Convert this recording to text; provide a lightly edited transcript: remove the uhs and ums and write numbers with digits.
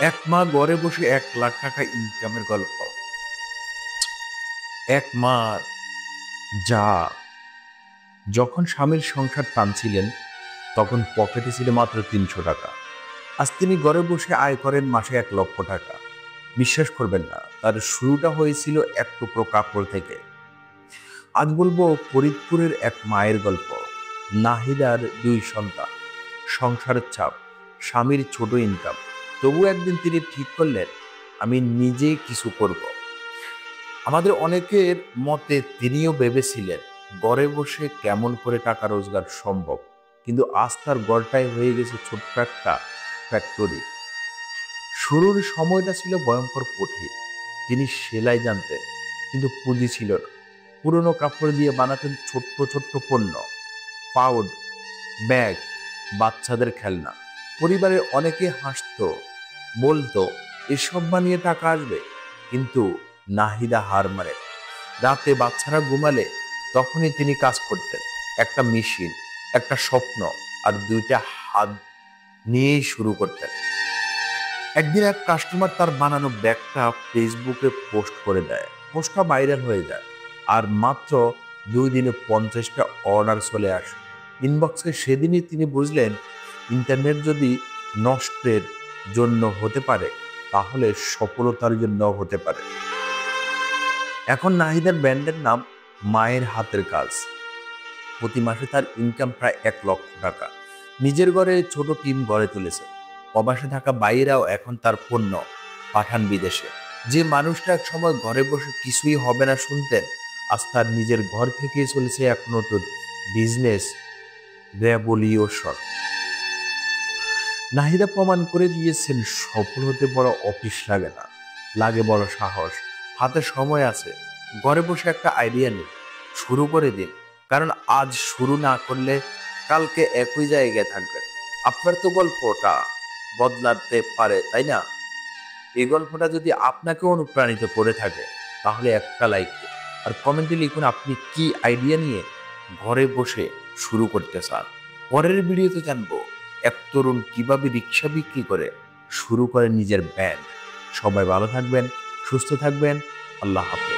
এক মা ঘরে বসে 1 লাখ টাকা ইনকামের গল্প। এক মা যা যখন স্বামীর সংসার টানছিলেন তখন পকেটে ছিল মাত্র 300 টাকা। আজ তিনি ঘরে বসে আয় করেন মাসে 1 লক্ষ টাকা। বিশ্বাস করবেন না, তার শুরুটা হয়েছিল এক টুকরো কাপড় থেকে। আজ বলবো ফরিদপুরের এক মায়ের গল্প। নাহিদার 2 সন্তান, সংসারের চাপ, স্বামীর ছোট ইনকাম। তবু একদিন তিনি ঠিক করলেন, আমি নিজেই কিছু করব। আমাদের অনেকের মতে তিনিও ভেবেছিলেন ঘরে বসে কেমন করে টাকা রোজগার সম্ভব, কিন্তু আজ তার গড়টাই হয়ে গেছে ছোট্ট একটা ফ্যাক্টরি। শুরুর সময়টা ছিল ভয়ঙ্কর কঠিন। তিনি সেলাই জানতেন, কিন্তু পুঁজি ছিল না। পুরনো কাপড় দিয়ে বানাতেন ছোট্ট ছোট্ট পণ্য, পাউড, ব্যাগ, বাচ্চাদের খেলনা। পরিবারের অনেকে হাসতো, বলতো এসব বানিয়ে টাকা আসবে, কিন্তু নাহিদা হার মানে। রাতে বাচ্চারা ঘুমালে তখনই তিনি কাজ করতেন। একটা মেশিন, একটা স্বপ্ন আর 2টা হাত নিয়েই শুরু করতেন। একদিন এক কাস্টমার তার বানানো ব্যাগটা ফেসবুকে পোস্ট করে দেয়। পোস্টটা ভাইরাল হয়ে যায়, আর মাত্র 2 দিনে 50টা অর্ডার চলে আসে ইনবক্সে। সেদিনই তিনি বুঝলেন, ইন্টারনেট যদি নষ্টের জন্য হতে পারে, তাহলে সফলতার জন্য হতে পারে। এখন নাহিদার ব্র্যান্ডের নাম মায়ের হাতের কাজ। প্রতি মাসে তার ইনকাম প্রায় 1 লক্ষ টাকা। নিজের ঘরে ছোট টিম গড়ে তুলেছে। প্রবাসে থাকা বাইরাও এখন তার পণ্য পাঠান বিদেশে। যে মানুষটা এক সময় ঘরে বসে কিছুই হবে না শুনতেন, আজ তার নিজের ঘর থেকেই চলেছে এক নতুন বিজনেস রেভলিউশন। নাহিদা প্রমাণ করে দিয়েছেন, সফল হতে বড় অফিস লাগে না, লাগে বড় সাহস। হাতে সময় আছে, ঘরে বসে একটা আইডিয়া নিন, শুরু করে দিন। কারণ আজ শুরু না করলে কালকে একই জায়গায় থাকবেন। আপনার তো গল্পটা বদলাতে পারে, তাই না? এই গল্পটা যদি আপনাকে অনুপ্রাণিত করে থাকে, তাহলে একটা লাইক দিন আর কমেন্টে লিখুন আপনি কি আইডিয়া নিয়ে ঘরে বসে শুরু করতে চান। পরের ভিডিওতে জানবো এক তরুণ কিভাবে রিক্সা বিক্রি করে শুরু করে নিজের ব্যান্ড। সবাই ভালো থাকবেন, সুস্থ থাকবেন। আল্লাহ হাফেজ।